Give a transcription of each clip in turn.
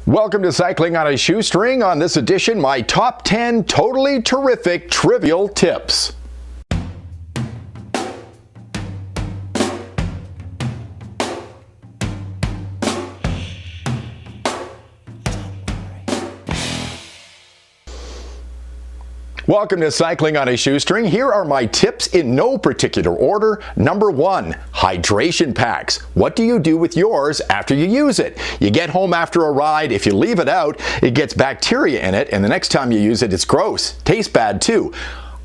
Welcome to Cycling on a Shoestring. On this edition, my top 10 totally terrific trivial tips. Welcome to Cycling on a Shoestring. Here are my tips in no particular order. Number 1, hydration packs. What do you do with yours after you use it? You get home after a ride. If you leave it out, it gets bacteria in it, and the next time you use it, it's gross. Tastes bad too.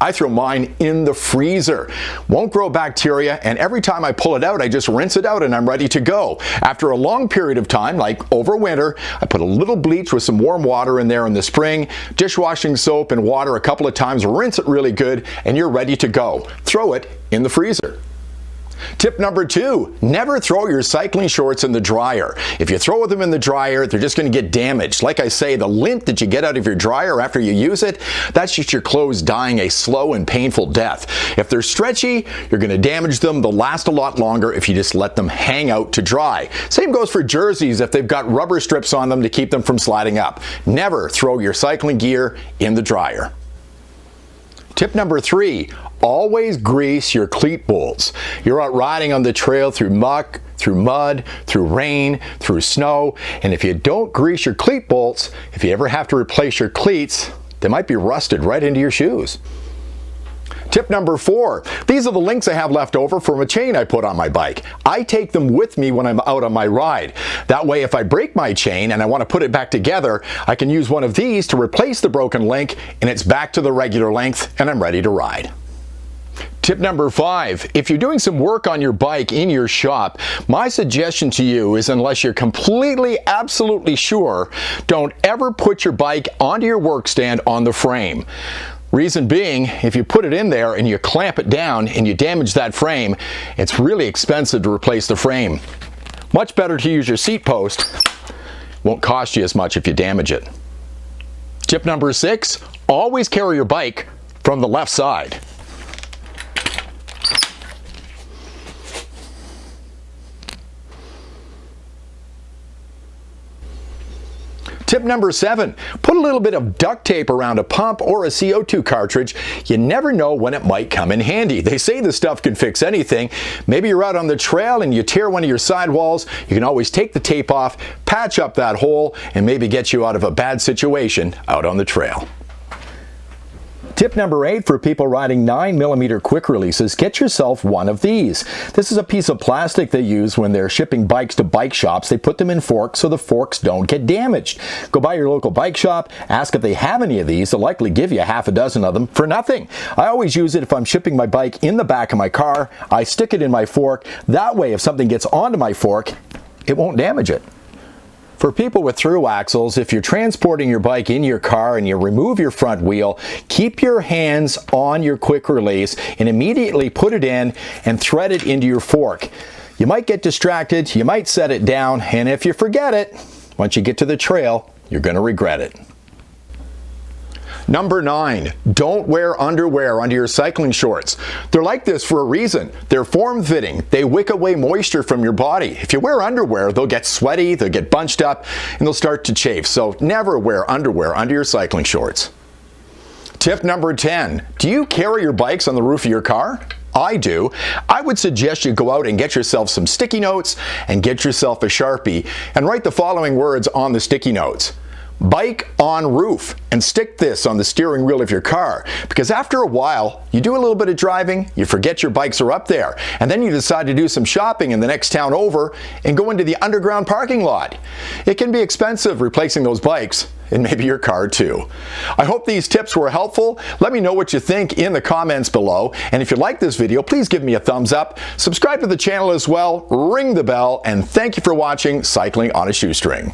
I throw mine in the freezer. Won't grow bacteria, and every time I pull it out, I just rinse it out and I'm ready to go. After a long period of time, like over winter, I put a little bleach with some warm water in there in the spring, dishwashing soap and water a couple of times, rinse it really good, and you're ready to go. Throw it in the freezer. Tip number 2, never throw your cycling shorts in the dryer. If you throw them in the dryer, they're just going to get damaged. Like I say, the lint that you get out of your dryer after you use it, that's just your clothes dying a slow and painful death. If they're stretchy, you're going to damage them. They'll last a lot longer if you just let them hang out to dry. Same goes for jerseys if they've got rubber strips on them to keep them from sliding up. Never throw your cycling gear in the dryer. Tip number 3, always grease your cleat bolts. You're out riding on the trail through muck, through mud, through rain, through snow, and if you don't grease your cleat bolts, if you ever have to replace your cleats, they might be rusted right into your shoes. Tip number 4, these are the links I have left over from a chain I put on my bike. I take them with me when I'm out on my ride. That way, if I break my chain and I want to put it back together, I can use one of these to replace the broken link, and it's back to the regular length, and I'm ready to ride. Tip number 5, if you're doing some work on your bike in your shop, my suggestion to you is, unless you're completely, absolutely sure, don't ever put your bike onto your work stand on the frame. Reason being, if you put it in there and you clamp it down and you damage that frame, it's really expensive to replace the frame. Much better to use your seat post. Won't cost you as much if you damage it. Tip number 6, always carry your bike from the left side. Tip number 7, put a little bit of duct tape around a pump or a CO2 cartridge. You never know when it might come in handy. They say this stuff can fix anything. Maybe you're out on the trail and you tear one of your sidewalls. You can always take the tape off, patch up that hole, and maybe get you out of a bad situation out on the trail. Tip number 8, for people riding 9mm quick releases, get yourself one of these. This is a piece of plastic they use when they're shipping bikes to bike shops. They put them in forks so the forks don't get damaged. Go by your local bike shop, ask if they have any of these. They'll likely give you half a dozen of them for nothing. I always use it if I'm shipping my bike in the back of my car. I stick it in my fork. That way, if something gets onto my fork, it won't damage it. For people with through axles, if you're transporting your bike in your car and you remove your front wheel, keep your hands on your quick release and immediately put it in and thread it into your fork. You might get distracted, you might set it down, and if you forget it, once you get to the trail, you're going to regret it. Number 9, don't wear underwear under your cycling shorts. They're like this for a reason. They're form-fitting. They wick away moisture from your body. If you wear underwear, they'll get sweaty, they'll get bunched up, and they'll start to chafe. So never wear underwear under your cycling shorts. Tip number 10, do you carry your bikes on the roof of your car? I do. I would suggest you go out and get yourself some sticky notes and get yourself a Sharpie and write the following words on the sticky notes. Bike on roof, and stick this on the steering wheel of your car, because after a while you do a little bit of driving, you forget your bikes are up there, and then you decide to do some shopping in the next town over and go into the underground parking lot. It can be expensive replacing those bikes, and maybe your car too. I hope these tips were helpful. Let me know what you think in the comments below, and if you like this video, please give me a thumbs up, subscribe to the channel as well, ring the bell, and thank you for watching Cycling on a Shoestring.